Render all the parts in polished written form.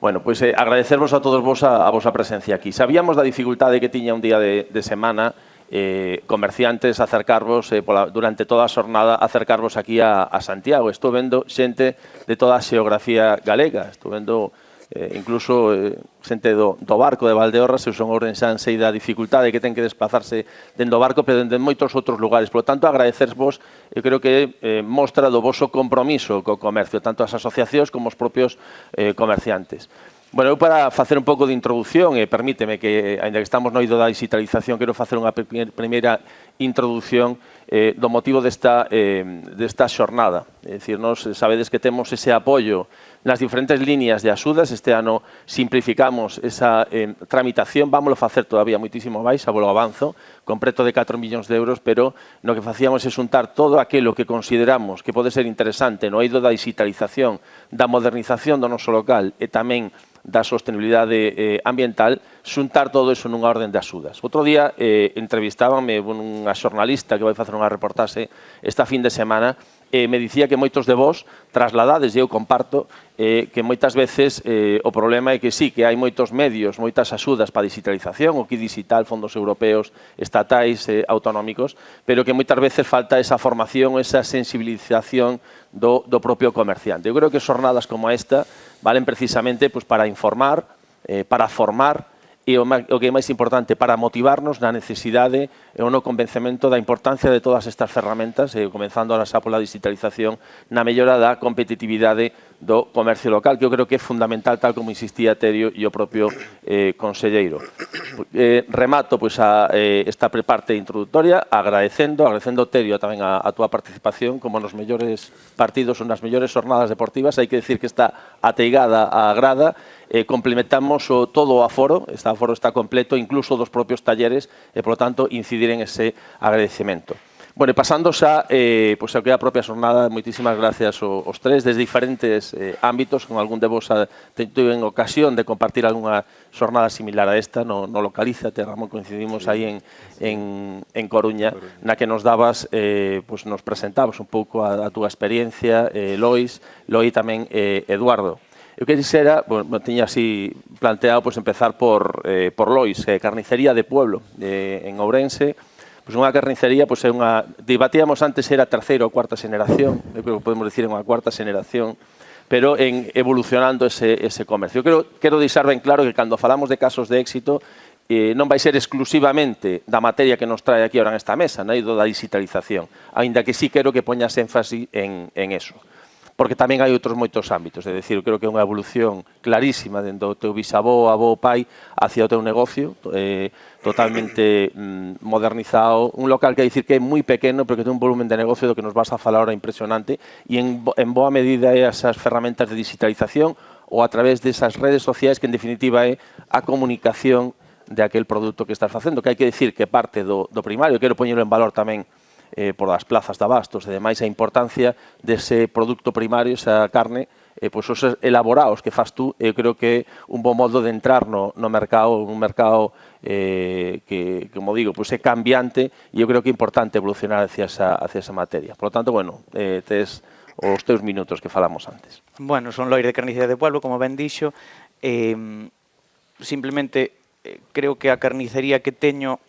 Bueno, pois agradecervos a todos vos a vosa presencia aquí. Sabíamos da dificultade que tiña un día de semana comerciantes acercarvos durante toda a xornada acercarvos aquí a Santiago. Estou vendo xente de toda a xeografía galega. Estou vendo incluso xente do barco de Valdeorras, eu son ourensán, sei da dificultade que ten que desplazarse dentro do barco, pero dende moitos outros lugares. Por lo tanto, agradecervos, eu creo que mostra do voso compromiso co comercio, tanto as asociacións como os propios comerciantes. Bueno, eu para facer un pouco de introducción, permíteme que, ainda que estamos no eido da digitalización, quero facer unha primeira introducción do motivo desta xornada. É dicir, nos sabedes que temos ese apoio nas diferentes líneas de axudas. Este ano simplificamos esa tramitación, vámoslo facer todavía moitísimo máis, a volo avanzo, con preto de 4 millóns de euros, pero no que facíamos é xuntar todo aquilo que consideramos que pode ser interesante no eido da digitalización, da modernización do noso local e tamén da sostenibilidade ambiental, xuntar todo iso nunha orden de axudas. Outro día entrevistábame unha xornalista que vai facer unha reportaxe esta fin de semana e me dicía que moitos de vós trasladades, e eu comparto, que moitas veces o problema é que sí, que hai moitos medios, moitas axudas para a digitalización, o que digital, fondos europeos, estatais, autonómicos, pero que moitas veces falta esa formación, esa sensibilización do propio comerciante. Eu creo que xornadas como esta valen precisamente para informar, para formar, e o que é máis importante, para motivarnos na necesidade e o no convencemento da importancia de todas estas ferramentas, comenzando a pola digitalización, na mellora da competitividade do comercio local, que eu creo que é fundamental, tal como insistía Terio e o propio conselleiro. Remato esta parte introductoria agradecendo, Terio, tamén a túa participación, como nos mellores partidos ou nas mellores xornadas deportivas. Hai que decir que está ateigada a grada, complementamos todo o aforo está completo, incluso dos propios talleres, e, por lo tanto, incidir en ese agradecemento. Bueno, pasando xa ao que é a propia xornada, moitísimas gracias aos tres, desde diferentes ámbitos, con algún de vos tuve ocasión de compartir algunha xornada similar a esta, no Localízate, Ramón, coincidimos aí en Coruña, na que nos dabas, nos presentabas un pouco a túa experiencia, Lois, Loi tamén Eduardo. Eu que dixera, tiña así planteado empezar por Lois, carnicería de pueblo, en Ourense. Unha carnicería, debatíamos antes, era terceira ou cuarta xeneración, eu creo que podemos dicir unha cuarta xeneración, pero evolucionando ese comercio. Quero deixar ben claro que cando falamos de casos de éxito, non vai ser exclusivamente da materia que nos trae aquí ahora nesta mesa, da digitalización, aínda que sí quero que poñas énfasis en eso. Porque tamén hai outros moitos ámbitos, é dicir, creo que é unha evolución clarísima dentro do teu bisavó, avó, pai, hacia o teu negocio, totalmente modernizado, un local que hai dicir que é moi pequeno, pero que ten un volumen de negocio do que nos vas a falar ahora impresionante, e en boa medida é esas ferramentas de digitalización ou a través desas redes sociais que en definitiva é a comunicación de aquel produto que estás facendo, que hai que dicir que parte do primario, quero poñerlo en valor tamén por as plazas de abastos e demais, a importancia dese produto primario, esa carne, os elaborados que faz tú, eu creo que é un bon modo de entrar no mercado, un mercado que, como digo, é cambiante, e eu creo que é importante evolucionar hacia esa materia. Por lo tanto, tes os teus minutos que falamos antes. Bueno, son Lois de Carnicería de Pueblo, como ben dixo. Simplemente, creo que a carnicería que teño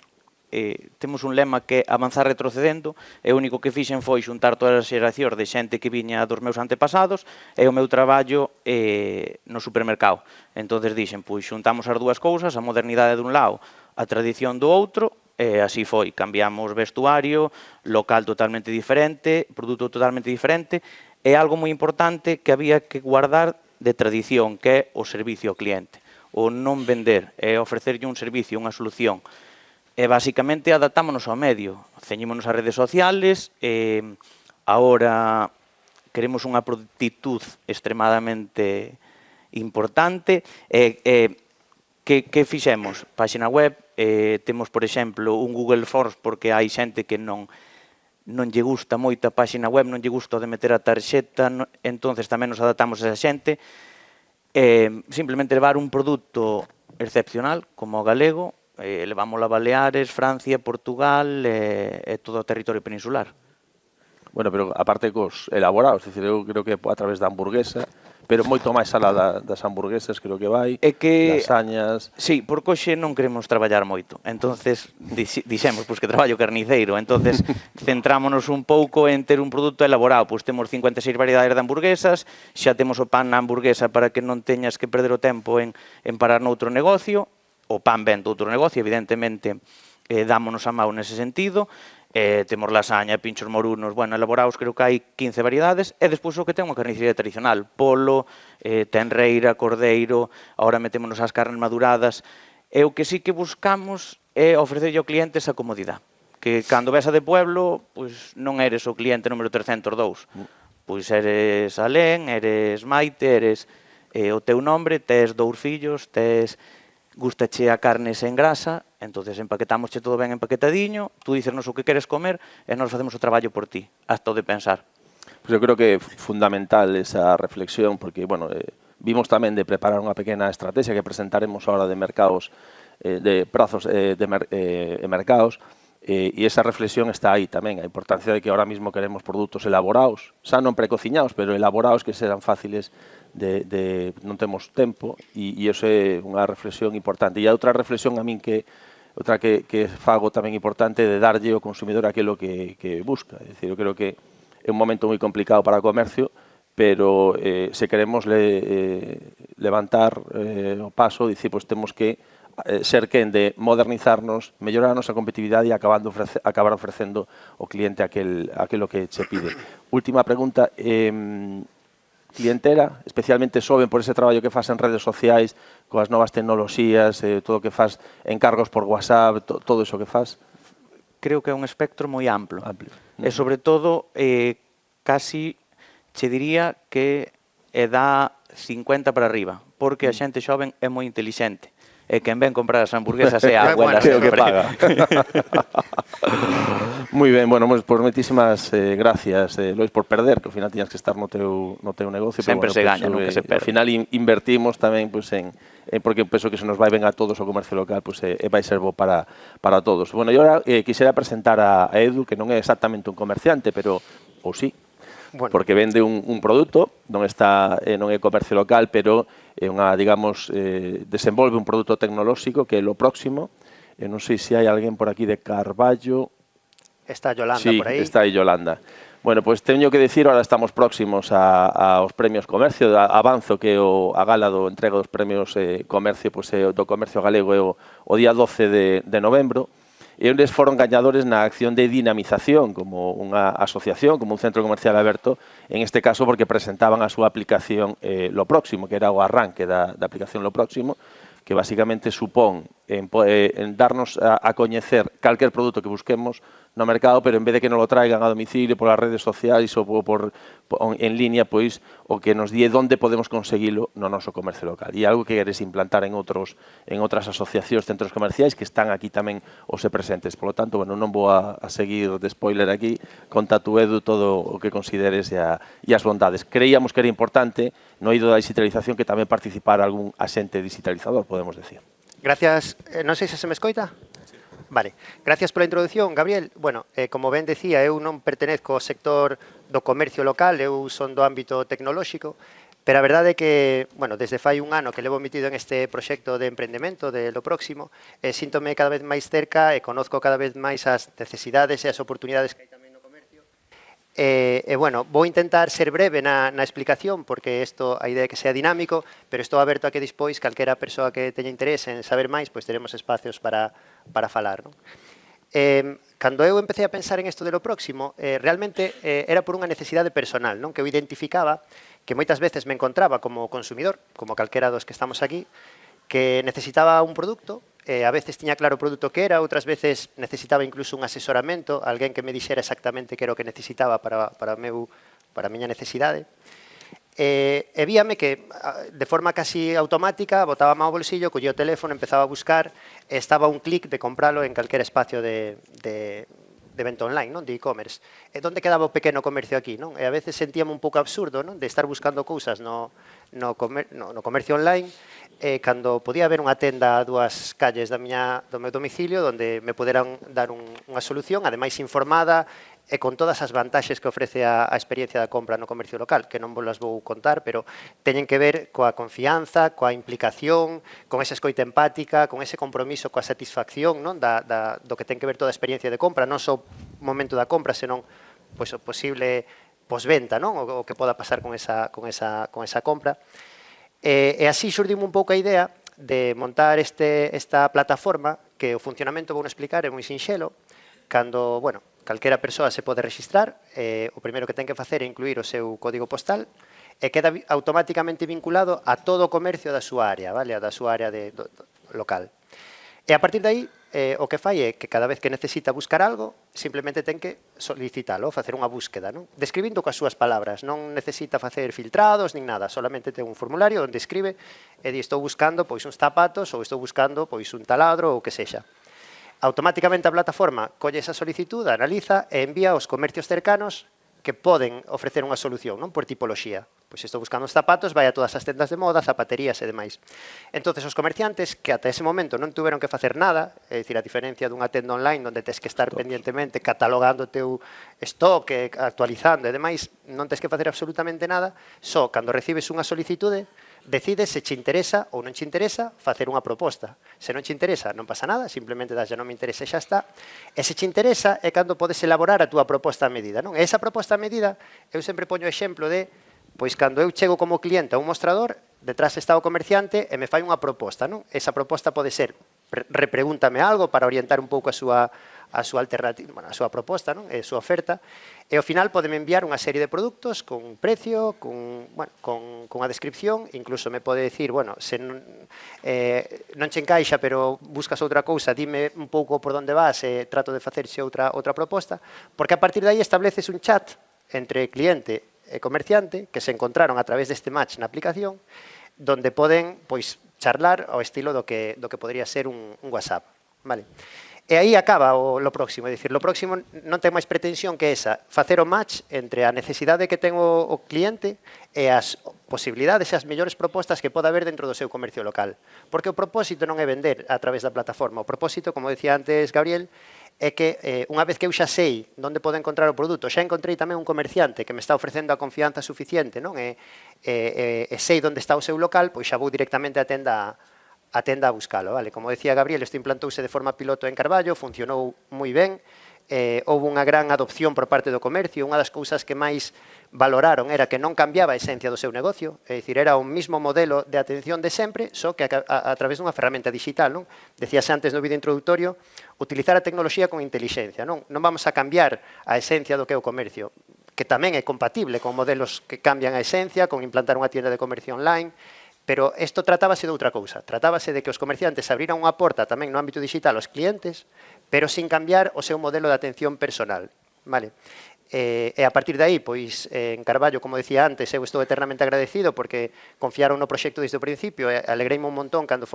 temos un lema que é avanzar retrocedendo, e o único que fixen foi xuntar todas as xeracións de xente que viña dos meus antepasados e o meu traballo no supermercado. Entón dixen, xuntamos as dúas cousas, a modernidade dun lado, a tradición do outro, e así foi. Cambiamos vestuario, local totalmente diferente, produto totalmente diferente, e algo moi importante que había que guardar de tradición, que é o servicio ao cliente. O non vender, é ofrecerlle un servicio, unha solución. E, basicamente, adaptámonos ao medio. Ceñímonos ás redes sociales, agora queremos unha prontitud extremadamente importante. Que fixemos? Páxina web, temos, por exemplo, un Google Forms, porque hai xente que non lle gusta moito a páxina web, non lle gusta de meter a tarxeta, entonces tamén nos adaptamos a esa xente. Simplemente levar un produto excepcional, como o galego, levámoslo a Baleares, Francia, Portugal e todo o territorio peninsular. Bueno, pero aparte cos elaborados, é dicir, eu creo que a través da hamburguesa, pero moito máis alá das hamburguesas creo que vai, É que lasañas... sí, porque hoxe non queremos traballar moito. Entonces, dixemos pois que traballo carniceiro. Entonces, centrámonos un pouco en ter un produto elaborado. Pois temos 56 variedades de hamburguesas, xa temos o pan na hamburguesa para que non teñas que perder o tempo en parar noutro negocio. O pan ven de outro negocio, evidentemente, dámonos a mão nese sentido. Temos lasaña, pinchos morunos, bueno, elaborados creo que hai 15 variedades, e despois o que ten unha carnicería tradicional, polo, tenreira, cordeiro, agora metémonos as carnes maduradas, e o que sí que buscamos é ofrecerlle ao cliente esa comodidade, que cando ves a de pueblo, pois non eres o cliente número 302, pois eres Alén, eres Maite, eres o teu nombre, tes 2 fillos, gustache a carne sen grasa, entonces empaquetámosche todo ben empaquetadiño, tú dicernos o que queres comer e nós facemos o traballo por ti, hasta o de pensar. Pues eu creo que é fundamental esa reflexión, porque, bueno, vimos tamén de preparar unha pequena estrategia que presentaremos ahora de mercados, de prazos de mercados, e esa reflexión está aí tamén, a importancia de que ahora mismo queremos produtos elaborados, xa non precociñados, pero elaborados que serán fáciles non temos tempo, e iso é unha reflexión importante. E a outra reflexión a min que fago tamén importante de darlle ao consumidor aquilo que busca. É dicir, eu creo que é un momento moi complicado para o comercio, pero se queremos levantar o paso, dicir, pois temos que ser quen de modernizarnos, mellorar a nosa competitividade e acabar ofrecendo ao cliente aquilo que che pide. Última pregunta, clientela, especialmente xoven por ese traballo que faz en redes sociais, coas novas tecnoloxías, todo o que faz encargos por WhatsApp, todo iso que faz? Creo que é un espectro moi amplo. E sobre todo, casi che diría que é da 50 para arriba, porque a xente xoven é moi intelixente. E quen ven comprar as hamburguesas é a abuela que paga. Moi ben, bueno, pues moitísimas gracias, Lois, por perder, que ao final tiñas que estar no teu negocio. Sempre se gaña, nunca se perde. Ao final invertimos tamén pues, porque penso que se nos vai ben a todos o comercio local, pues, vai ser bo para todos. Bueno, e agora quixera presentar a Edu, que non é exactamente un comerciante, pero, ou sí, bueno, porque vende un produto, non é comercio local, pero é unha, digamos, desenvolve un produto tecnolóxico que é lo próximo. Non sei se hai alguén por aquí de Carballo. Está Yolanda por aí. Sí, está aí Yolanda. Bueno, pois teño que decir, ahora estamos próximos aos premios Comercio, avanzo que a gala do entrega dos premios Comercio, pois, do Comercio Galego é o día 12 de novembro, e onde foron gañadores na acción de dinamización, como unha asociación, como un centro comercial aberto, en este caso porque presentaban a súa aplicación Lo Próximo, que era o arranque da aplicación Lo Próximo, que basicamente supón en darnos a coñecer calquer produto que busquemos no mercado, pero en vez de que nos lo traigan a domicilio polas redes sociais ou en línea, pois o que nos die onde podemos conseguilo no noso comercio local. E algo que queres implantar en outras asociacións, centros comerciais que están aquí tamén os presentes. Por lo tanto, bueno, non vou a seguir de spoiler aquí, conta tú, Edu, todo o que consideres e as bondades. Creíamos que era importante no eido da digitalización que tamén participara algún axente digitalizador, podemos decir. Gracias. Non sei se me escoita. Vale, gracias pola introducción, Gabriel. Bueno, como ben decía, eu non pertenezco ao sector do comercio local, eu son do ámbito tecnolóxico, pero a verdade é que, bueno, desde fai un ano que levo metido en este proxecto de emprendemento de Lo Próximo, síntome cada vez máis cerca e conozco cada vez máis as necesidades e as oportunidades que hai tamén no comercio. Bueno, vou intentar ser breve na explicación, porque a idea é que sea dinámico, pero estou aberto a que despois calquera persoa que teña interés en saber máis, pois teremos espacios para falar. Non? Cando eu empecé a pensar en isto de Lo Próximo, realmente era por unha necesidade personal, non? Que eu identificaba que moitas veces me encontraba como consumidor, como calquera dos que estamos aquí, que necesitaba un produto, a veces tiña claro o produto que era, outras veces necesitaba incluso un asesoramento, alguén que me dixera exactamente que era o que necesitaba para a miña necesidade. E víame que, de forma casi automática, botaba ao bolsillo, collía o teléfono, empezaba a buscar, e estaba a un clic de compralo en calquer espacio de venta online, non? De e-commerce. E onde quedaba o pequeno comercio aquí, non? E a veces sentíame un pouco absurdo, non? De estar buscando cousas no comercio online, cando podía haber unha tenda a 2 calles do meu domicilio onde me poderan dar unha solución, ademais informada, e con todas as vantaxes que ofrece a experiencia da compra no comercio local, que non vos las vou contar, pero teñen que ver coa confianza, coa implicación, con esa escoita empática, con ese compromiso coa satisfacción, non? Do que ten que ver toda a experiencia de compra, non só o momento da compra, senón pois, o posible posventa, non? O que poda pasar con esa compra. E así xurdiu un pouco a idea de montar esta plataforma que o funcionamento vou explicar é moi sinxelo. Cando, bueno, calquera persoa se pode registrar, o primeiro que ten que facer é incluir o seu código postal e queda automáticamente vinculado a todo o comercio da súa área, vale? Da súa área local. E a partir de aí, o que fai é que cada vez que necesita buscar algo, simplemente ten que solicitalo, facer unha búsqueda, non? Describindo coas súas palabras, non necesita facer filtrados nin nada, solamente ten un formulario onde escribe e di estou buscando pois uns zapatos ou estou buscando pois un taladro ou o que sexa. Automáticamente a plataforma colle esa solicitude, analiza e envía aos comercios cercanos que poden ofrecer unha solución, non? Por tipoloxía. Pois estou buscando os zapatos, vai a todas as tendas de moda, zapaterías e demais. Entonces, os comerciantes que ata ese momento non tuveron que facer nada, é dicir, a diferencia dunha tenda online onde tes que estar pendientemente catalogando o teu stock, actualizando e demais, non tes que facer absolutamente nada, só cando recibes unha solicitude, decides se che interesa ou non che interesa facer unha proposta. Se non che interesa, non pasa nada, simplemente das non me interesa e xa está. E se che interesa é cando podes elaborar a túa proposta a medida, non? E esa proposta a medida, eu sempre poño o exemplo de, pois cando eu chego como cliente a un mostrador, detrás está o comerciante e me fai unha proposta, non? Esa proposta pode ser, repregúntame algo para orientar un pouco a súa alternativa, bueno, a súa proposta, non? A súa oferta, e ao final podeme enviar unha serie de produtos con un precio, con a descripción, incluso me pode decir, bueno, se non che encaixa, pero buscas outra cousa, dime un pouco por onde vas e trato de facerse outra proposta, porque a partir de aí estableces un chat entre cliente e comerciante que se encontraron a través deste match na aplicación, donde poden, pois, charlar ao estilo do que podría ser un WhatsApp, vale? E aí acaba lo próximo, é dicir, lo próximo non ten máis pretensión que esa, facer o match entre a necesidade que ten o cliente e as posibilidades e as mellores propostas que poda haber dentro do seu comercio local. Porque o propósito non é vender a través da plataforma, o propósito, como decía antes Gabriel, é que unha vez que eu xa sei onde podo encontrar o produto, xa encontrei tamén un comerciante que me está ofrecendo a confianza suficiente, non? E sei onde está o seu local, pois xa vou directamente á tenda a buscalo, vale? Como decía Gabriel, isto implantouse de forma piloto en Carballo, funcionou moi ben, houve unha gran adopción por parte do comercio, unha das cousas que máis valoraron era que non cambiaba a esencia do seu negocio, é dicir, era o mismo modelo de atención de sempre, só que a través dunha ferramenta digital, non? Decíase antes no vídeo introductorio, utilizar a tecnoloxía con inteligencia, non? Non vamos a cambiar a esencia do que é o comercio, que tamén é compatible con modelos que cambian a esencia, con implantar unha tienda de comercio online, pero isto tratábase de outra cousa. Tratábase de que os comerciantes abriran unha porta tamén no ámbito digital aos clientes, pero sin cambiar o seu modelo de atención personal. Vale? E a partir de aí, pois, en Carballo, como decía antes, eu estou eternamente agradecido porque confiaron no proxecto desde o principio e alegreime un montón cando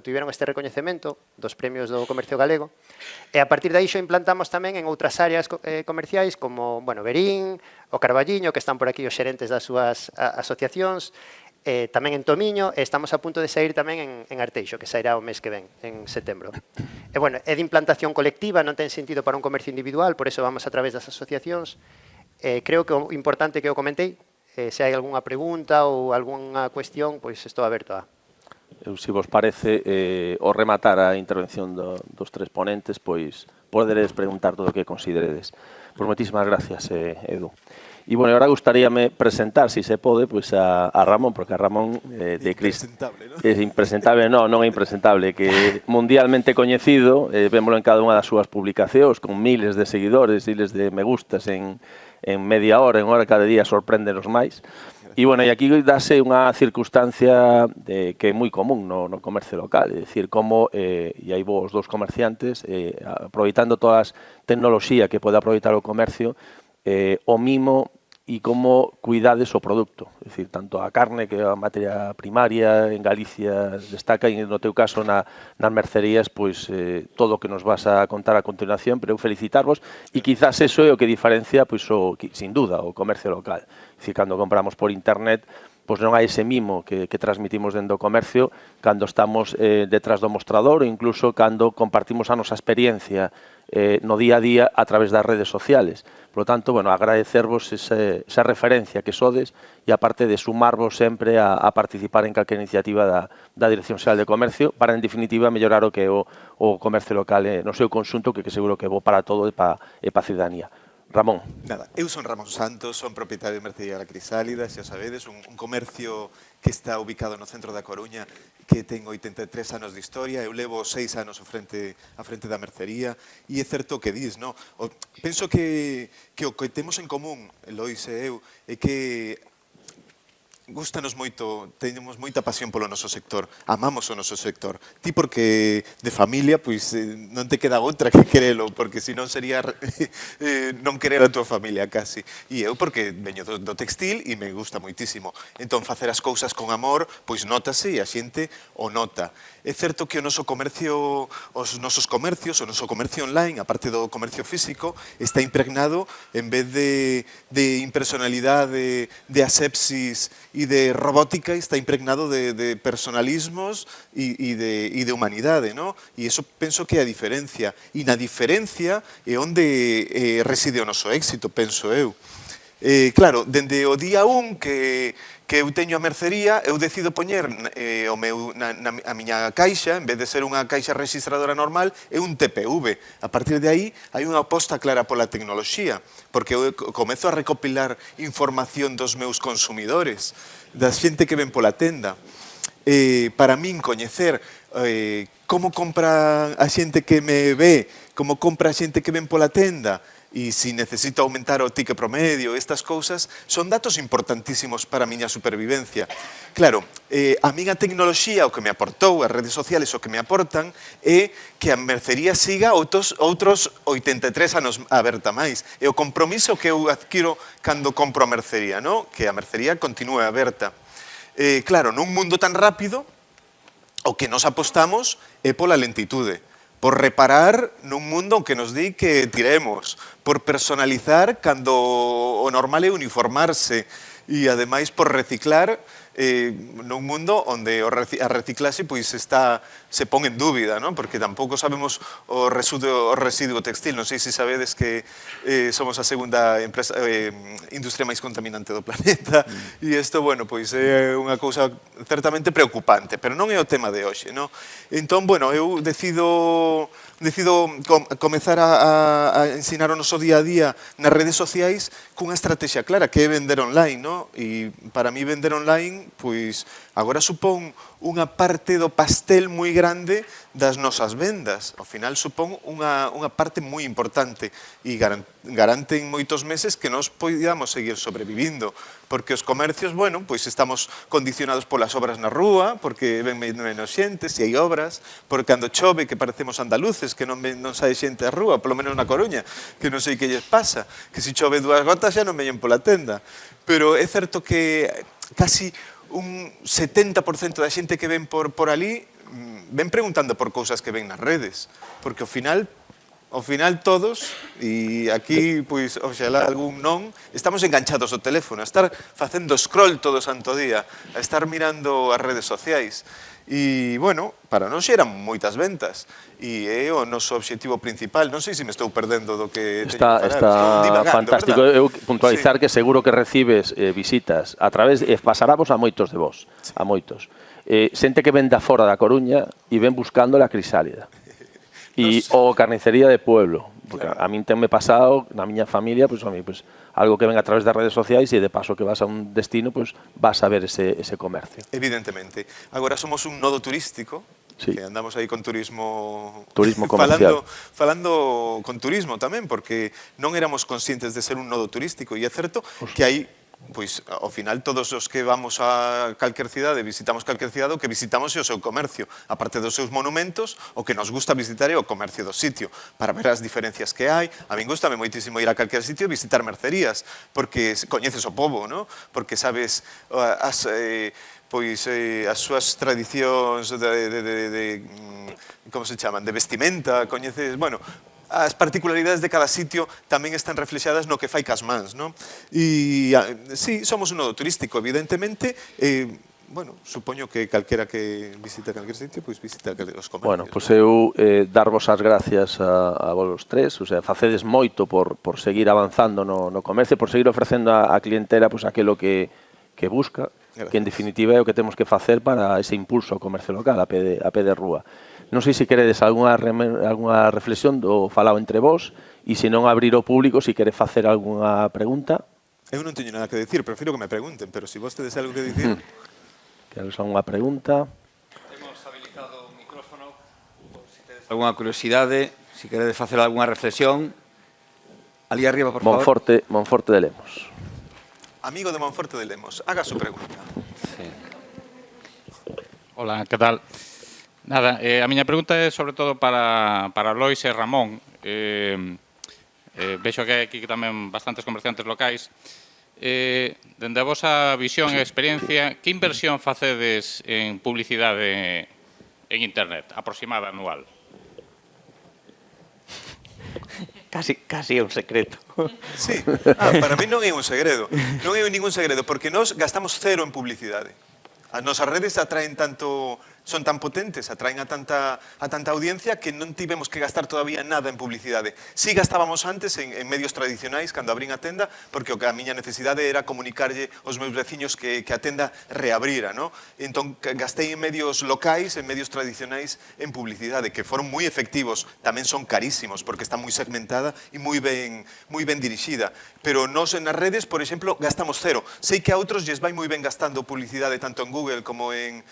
tiveron este recoñecemento dos premios do comercio galego. E a partir de aí xo implantamos tamén en outras áreas comerciais como, bueno, Verín, o Carballiño, que están por aquí os xerentes das súas asociacións, tamén en Tomiño, e estamos a punto de sair tamén en Arteixo, que sairá o mes que ven, en setembro. E, bueno, é de implantación colectiva, non ten sentido para un comercio individual, por eso vamos a través das asociacións. Creo que o importante que eu comentei, se hai algunha pregunta ou algunha cuestión, pois estou aberto a... Se vos parece, ao rematar a intervención dos tres ponentes, pois poderedes preguntar todo o que consideredes. Pois moitísimas gracias, Edu. E, bueno, agora gustaríame presentar, se se pode, pois a Ramón, porque a Ramón impresentable, non? É impresentable, non é impresentable, que mundialmente coñecido, vémolo en cada unha das súas publicacións, con miles de seguidores, miles de me gustas en media hora, en hora, cada día sorpréndenos máis. E, bueno, e aquí dase unha circunstancia que é moi común no comercio local, é dicir, como, e aí vos dos comerciantes, aproveitando toda a tecnoloxía que pode aproveitar o comercio, o mimo e como cuidades o produto. É dicir, tanto a carne que a materia primaria en Galicia destaca, e no teu caso nas mercerías, pois todo o que nos vas a contar a continuación, pero eu felicitarvos, e quizás eso é o que diferencia, pois, sin duda, o comercio local. É dicir, cando compramos por internet, pois non hai ese mimo que transmitimos dentro do comercio cando estamos detrás do mostrador ou incluso cando compartimos a nosa experiencia no día a día a través das redes sociales. Por lo tanto, bueno, agradecervos esa referencia que sodes e aparte de sumarvos sempre a participar en calquera iniciativa da Dirección Xeral de Comercio para, en definitiva, mellorar o que é o comercio local no seu conxunto, que seguro que é bo para todo e para a ciudadanía. Ramón. Nada, eu son Ramón Santos, son propietario de Mercería La Crisálida, xa sabedes, un comercio que está ubicado no centro da Coruña, que ten 83 anos de historia, eu levo 6 anos a frente da mercería, e é certo que dis, no? Penso que o que temos en común, Lois e eu, é que gustanos moito, teñemos moita pasión polo noso sector, amamos o noso sector. Ti porque de familia, pois non te queda outra que querelo, porque senón sería non querer a tua familia casi. E eu porque veño do textil e me gusta moitísimo. Entón, facer as cousas con amor, pois notase e a xente o nota. É certo que o noso comercio, os nosos comercios, o noso comercio online, a parte do comercio físico, está impregnado, en vez de impersonalidade, de asepsis e de robótica, está impregnado de personalismos e de humanidade, ¿no? E iso penso que é a diferencia. E na diferencia é onde reside o noso éxito, penso eu. Claro, dende o día 1 que eu teño a mercería, eu decido poñer a miña caixa, en vez de ser unha caixa registradora normal, é un TPV. A partir de aí, hai unha aposta clara pola tecnoloxía, porque eu comezo a recopilar información dos meus consumidores, da xente que ven pola tenda. Para min, coñecer como compra a xente que me ve, como compra a xente que ven pola tenda, e se necesito aumentar o ticket promedio, estas cousas, son datos importantísimos para a miña supervivencia. Claro, a miña tecnoloxía, o que me aportou, as redes sociales o que me aportan, é que a mercería siga outros 83 anos aberta máis. É o compromiso que eu adquiro cando compro a mercería, no? Que a mercería continue aberta. Claro, nun mundo tan rápido, o que nos apostamos é pola lentitude, por reparar nun mundo que nos di que tiremos, por personalizar cando o normal é uniformarse e, ademais, por reciclar nun mundo onde a reciclaxe se pon en dúbida, porque tampouco sabemos o residuo textil. Non sei se sabedes que somos a segunda industria máis contaminante do planeta e isto, bueno, pois é unha cousa certamente preocupante, pero non é o tema de hoxe. Entón, bueno, eu decido comezar a ensinar o noso día a día nas redes sociais cunha estrategia clara, que é vender online, e para mí vender online, pois agora supón unha parte do pastel moi grande das nosas vendas. Ao final supón unha parte moi importante e garanten moitos meses que nos podamos seguir sobrevivindo, porque os comercios, bueno, pois estamos condicionados polas obras na rúa, porque ven menos xente, se hai obras, porque cando chove, que parecemos andaluces, que non sae xente á rúa, polo menos na Coruña, que non sei que lles pasa, que se chove 2 gotas xa non veñen pola tenda. Pero é certo que casi un 70% da xente que ven por ali ven preguntando por cousas que ven nas redes, porque ao final todos, e aquí, pois, oxalá algún non, estamos enganchados ao teléfono, a estar facendo scroll todo o santo día, a estar mirando as redes sociais. E, bueno, para nós eran moitas ventas e é o noso obxectivo principal. Non sei se me estou perdendo do que teño que falar. Está fantástico. Eu puntualizar que seguro que recibes visitas a través, pasaramos a moitos de vos, a moitos. Xente que ven da fora da Coruña e ven buscando la Crisálida. E o carnicería de pueblo, porque a min tenme pasado, na miña familia, pois algo que ven a través das redes sociais e de paso que vas a un destino, pois vas a ver ese comercio. Evidentemente. Agora somos un nodo turístico, que andamos aí con turismo comercial. Falando con turismo tamén, porque non éramos conscientes de ser un nodo turístico, e é certo que hai, pois, ao final, todos os que vamos a calquer cidade, visitamos calquer cidade, o que visitamos é o seu comercio. A parte dos seus monumentos, o que nos gusta visitar é o comercio do sitio, para ver as diferencias que hai. A min gustame moitísimo ir a calquer sitio e visitar mercerías, porque coñeces o pobo, porque sabes as súas tradicións como se chaman, de vestimenta, coñeces, bueno, as particularidades de cada sitio tamén están reflexadas no que fai cas mans, non? E, sí, somos un nodo turístico, evidentemente, bueno, supoño que calquera que visita calquer sitio, pois visita os comercios. Bueno, pois eu darvos as gracias a vos tres, o sea, facedes moito por seguir avanzando no comercio, por seguir ofrecendo a clientela pois aquilo que busca, que en definitiva é o que temos que facer para ese impulso ao comercio local, a pé de rúa. Non sei se queredes algunha reflexión do falado entre vos e se non abrir ao público, se quere facer algunha pregunta. Eu non teño nada que decir, prefiro que me pregunten, pero se vos tedes algo que dicir... Queres algunha pregunta? Temos habilitado o micrófono, se tedes algunha curiosidade, se queredes facer algunha reflexión. Ali arriba, por favor. Monforte de Lemos. Amigo de Monforte de Lemos, haga su pregunta. Sí. Hola, que tal? Nada, a miña pregunta é sobre todo para Lois e Ramón. Vexo que hai aquí tamén bastantes comerciantes locais. Dende a vosa visión e experiencia, que inversión facedes en publicidade en internet, aproximada anual? Casi é un secreto. Sí, para mí non é un segredo. Non é ningún segredo, porque nós gastamos cero en publicidade. As nosas redes atraen tanto, son tan potentes, atraen a tanta audiencia que non tivemos que gastar todavía nada en publicidade. Si gastábamos antes en medios tradicionais, cando abrín a tenda, porque a miña necesidade era comunicarlle aos meus veciños que a tenda reabrira, ¿no? Entón, gastei en medios locais, en medios tradicionais, en publicidade, que foron moi efectivos. Tamén son carísimos, porque está moi segmentada e moi ben dirixida. Pero nós nas redes, por exemplo, gastamos cero. Sei que a outros lles vai moi ben gastando publicidade tanto en Google como en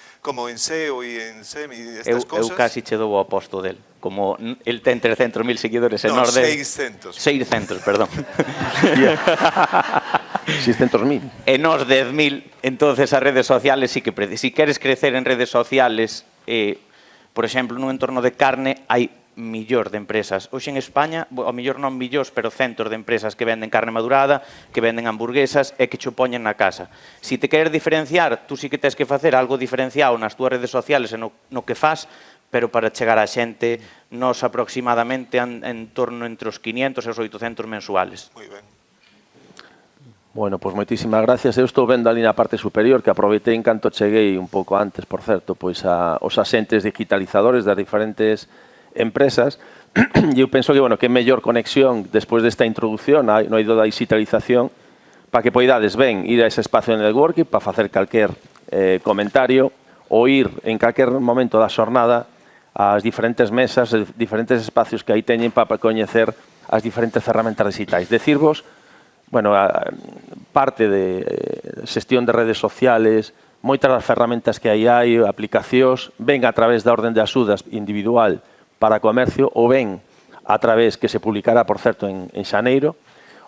SEO e en SEM e estas cosas. Eu casi che dou o aposto del. Como el ten 300.000 seguidores en no, orde... 600. 600, perdón. 600.000. En nos 10.000, entonces as redes sociales sí que... Si queres crecer en redes sociales, por exemplo, nun entorno de carne, hai millor de empresas. Hoxe en España, ao millor non millóns, pero centos de empresas que venden carne madurada, que venden hamburguesas e que cho poñen na casa. Si te queres diferenciar, tú sí que tens que facer algo diferenciado nas túas redes sociales e no que fas, pero para chegar á xente, nos aproximadamente en torno entre os 500 e os 800 mensuales. Moi ben. Bueno, pois moitísimas gracias. Eu estou vendo ali na parte superior, que aproveitei en canto cheguei un pouco antes, por certo, pois os asentes digitalizadores das diferentes empresas, e eu penso que, bueno, que mellor conexión despois desta introducción no eido da digitalización para que poidades ben ir a ese espacio de networking para facer calquer comentario ou ir en calquer momento da xornada ás diferentes mesas, diferentes espacios que aí teñen para coñecer as diferentes ferramentas digitais. Decirvos, bueno, parte de xestión de redes sociales, moitas das ferramentas que aí hai, aplicacións, ven a través da orden de axudas individual para comercio, ou ben a través que se publicará, por certo, en xaneiro,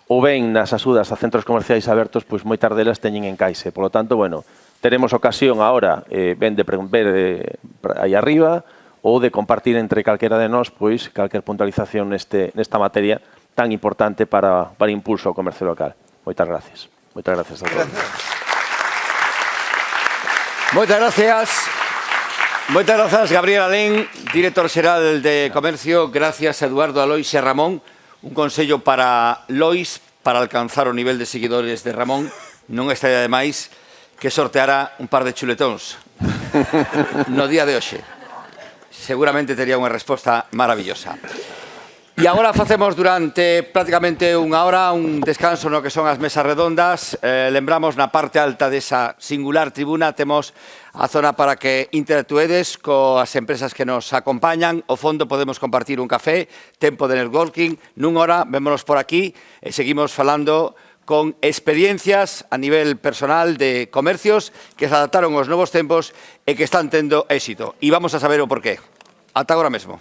ou ben nas axudas a centros comerciais abertos, pois moitas delas teñen encaixe. Por lo tanto, bueno, teremos ocasión agora ben de ver aí arriba ou de compartir entre calquera de nós pois calquer puntualización nesta materia tan importante para impulso ao comercio local. Moitas gracias. Moitas gracias a todos. Moitas gracias. Moitas grazas, Gabriel Alén, director xeral de Comercio. Gracias, Eduardo, a Lois e a Ramón. Un consello para Lois, para alcanzar o nivel de seguidores de Ramón, non estaría de máis que sorteara un par de chuletóns no día de hoxe. Seguramente tería unha resposta maravillosa. E agora facemos durante prácticamente unha hora un descanso no que son as mesas redondas. Lembramos na parte alta desa singular tribuna temos a zona para que interactuedes coas empresas que nos acompañan. Ao fondo podemos compartir un café, tempo de networking. Nun hora, vémonos por aquí e seguimos falando con experiencias a nivel personal de comercios que se adaptaron aos novos tempos e que están tendo éxito. E vamos a saber o porqué. Ata agora mesmo.